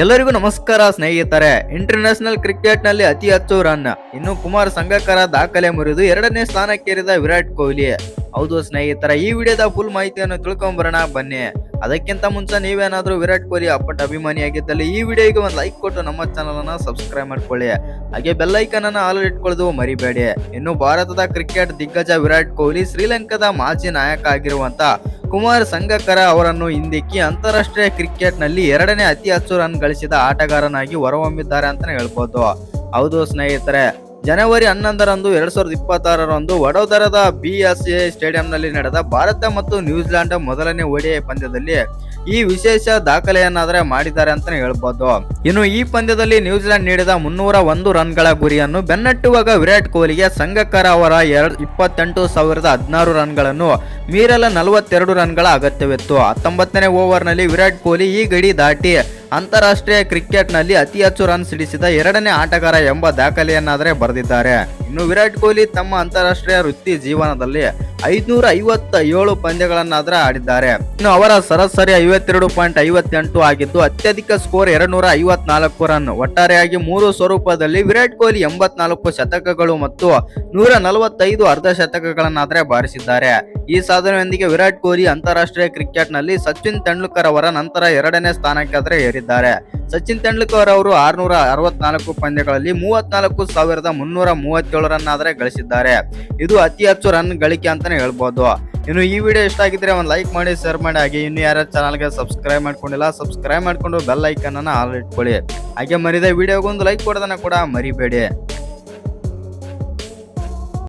ಎಲ್ಲರಿಗೂ ನಮಸ್ಕಾರ ಸ್ನೇಹಿತರೆ. ಇಂಟರ್ನ್ಯಾಷನಲ್ ಕ್ರಿಕೆಟ್ ನಲ್ಲಿ ಅತಿ ಹೆಚ್ಚು ರನ್ ಇನ್ನು ಕುಮಾರ್ ಸಂಗಕ್ಕರ ದಾಖಲೆ ಮುರಿದು 2ನೇ ಸ್ಥಾನಕ್ಕೇರಿದ ವಿರಾಟ್ ಕೊಹ್ಲಿ. ಹೌದು ಸ್ನೇಹಿತರ, ಈ ವಿಡಿಯೋದ ಫುಲ್ ಮಾಹಿತಿಯನ್ನು ತಿಳ್ಕೊಂಬರೋಣ ಬನ್ನಿ. ಅದಕ್ಕಿಂತ ಮುಂಚೆ ನೀವೇನಾದ್ರೂ ವಿರಾಟ್ ಕೊಹ್ಲಿ ಅಪ್ಪಟ ಅಭಿಮಾನಿಯಾಗಿದ್ದಲ್ಲಿ ಈ ವಿಡಿಯೋಗೆ ಒಂದು ಲೈಕ್ ಕೊಟ್ಟು ನಮ್ಮ ಚಾನಲ್ ಅನ್ನ ಸಬ್ಸ್ಕ್ರೈಬ್ ಮಾಡ್ಕೊಳ್ಳಿ. ಹಾಗೆ ಬೆಲ್ ಐಕನ್ ಅನ್ನ ಆಲ್ ಇಟ್ಕೊಳ್ಳೋದು ಮರಿಬೇಡಿ. ಇನ್ನು ಭಾರತದ ಕ್ರಿಕೆಟ್ ದಿಗ್ಗಜ ವಿರಾಟ್ ಕೊಹ್ಲಿ ಶ್ರೀಲಂಕಾದ ಮಾಜಿ ನಾಯಕ ಆಗಿರುವಂತ ಕುಮಾರ್ ಸಂಗಕ್ಕರ ಅವರನ್ನು ಹಿಂದಿಕ್ಕಿ ಅಂತಾರಾಷ್ಟ್ರೀಯ ಕ್ರಿಕೆಟ್ ನಲ್ಲಿ 2ನೇ ಅತಿ ಹೆಚ್ಚು ರನ್ ಗಳಿಸಿದ ಆಟಗಾರನಾಗಿ ಹೊರಹೊಮ್ಮಿದ್ದಾರೆ ಅಂತಾನೆ ಹೇಳ್ಬೋದು. ಹೌದು ಸ್ನೇಹಿತರೆ, ಜನವರಿ 11ರಂದು 2026ರಂದು ವಡೋದರದ BSA ಸ್ಟೇಡಿಯಂನಲ್ಲಿ ನಡೆದ ಭಾರತ ಮತ್ತು ನ್ಯೂಜಿಲೆಂಡ್ ಮೊದಲನೇ ODI ಪಂದ್ಯದಲ್ಲಿ ಈ ವಿಶೇಷ ದಾಖಲೆಯನ್ನಾದ್ರೆ ಮಾಡಿದ್ದಾರೆ ಅಂತಾನೆ ಹೇಳ್ಬೋದು. ಇನ್ನು ಈ ಪಂದ್ಯದಲ್ಲಿ ನ್ಯೂಜಿಲೆಂಡ್ ನೀಡಿದ 301 ರನ್ಗಳ ಗುರಿಯನ್ನು ಬೆನ್ನಟ್ಟುವಾಗ ವಿರಾಟ್ ಕೊಹ್ಲಿಗೆ ಸಂಗಕ್ಕರ ಅವರ 28,016 ರನ್ಗಳನ್ನು ಮೀರಲು 42 ರನ್ಗಳ ಅಗತ್ಯವಿತ್ತು. 19ನೇ ಓವರ್ನಲ್ಲಿ ವಿರಾಟ್ ಕೊಹ್ಲಿ ಈ ಗಡಿ ದಾಟಿ ಅಂತಾರಾಷ್ಟ್ರೀಯ ಕ್ರಿಕೆಟ್ ನಲ್ಲಿ ಅತಿ ಹೆಚ್ಚು ರನ್ ಸಿಡಿಸಿದ 2ನೇ ಆಟಗಾರ ಎಂಬ ದಾಖಲೆಯನ್ನಾದರೆ ಬರೆದಿದ್ದಾರೆ. ಇನ್ನು ವಿರಾಟ್ ಕೊಹ್ಲಿ ತಮ್ಮ ಅಂತಾರಾಷ್ಟ್ರೀಯ ವೃತ್ತಿ ಜೀವನದಲ್ಲಿ 557 ಪಂದ್ಯಗಳನ್ನಾದ್ರೆ ಆಡಿದ್ದಾರೆ. ಇನ್ನು ಅವರ ಸರಾಸರಿ 52.58 ಆಗಿದ್ದು ಅತ್ಯಧಿಕ ಸ್ಕೋರ್ 254 ರನ್. ಒಟ್ಟಾರೆಯಾಗಿ 3 ಸ್ವರೂಪದಲ್ಲಿ ವಿರಾಟ್ ಕೊಹ್ಲಿ 84 ಶತಕಗಳು ಮತ್ತು 145 ಅರ್ಧ ಶತಕಗಳನ್ನಾದ್ರೆ ಬಾರಿಸಿದ್ದಾರೆ. ಈ ಸಾಧನೆಯೊಂದಿಗೆ ವಿರಾಟ್ ಕೊಹ್ಲಿ ಅಂತಾರಾಷ್ಟ್ರೀಯ ಕ್ರಿಕೆಟ್ ನಲ್ಲಿ ಸಚಿನ್ ತೆಂಡೂಲ್ಕರ್ ಅವರ ನಂತರ 2ನೇ ಸ್ಥಾನಕ್ಕೆ ಏರಿದ್ದಾರೆ. ಸಚಿನ್ ತೆಂಡೂಲ್ಕರ್ ಅವರು 664 ಪಂದ್ಯಗಳಲ್ಲಿ 34,337 ರನ್ ಆದ್ರೆ ಗಳಿಸಿದ್ದಾರೆ. ಇದು ಅತಿ ಹೆಚ್ಚು ರನ್ ಗಳಿಕೆ ಅಂತಾನೆ ಹೇಳ್ಬೋದು. ಇನ್ನು ಈ ವಿಡಿಯೋ ಇಷ್ಟ ಆಗಿದ್ರೆ ಒಂದು ಲೈಕ್ ಮಾಡಿ, ಶೇರ್ ಮಾಡಿ. ಹಾಗೆ ಇನ್ನು ಯಾರ ಚಾನಲ್ಗೆ ಸಬ್ಸ್ಕ್ರೈಬ್ ಮಾಡ್ಕೊಂಡಿಲ್ಲ ಸಬ್ಸ್ಕ್ರೈಬ್ ಮಾಡ್ಕೊಂಡು ಬೆಲ್ ಐಕನ್ ಅನ್ನ ಆಲ್ ಇಟ್ಕೊಳ್ಳಿ. ಹಾಗೆ ಮರಿದ ವಿಡಿಯೋಗೊಂದು ಲೈಕ್ ಕೊಡೋದನ್ನ ಕೂಡ ಮರಿಬೇಡಿ.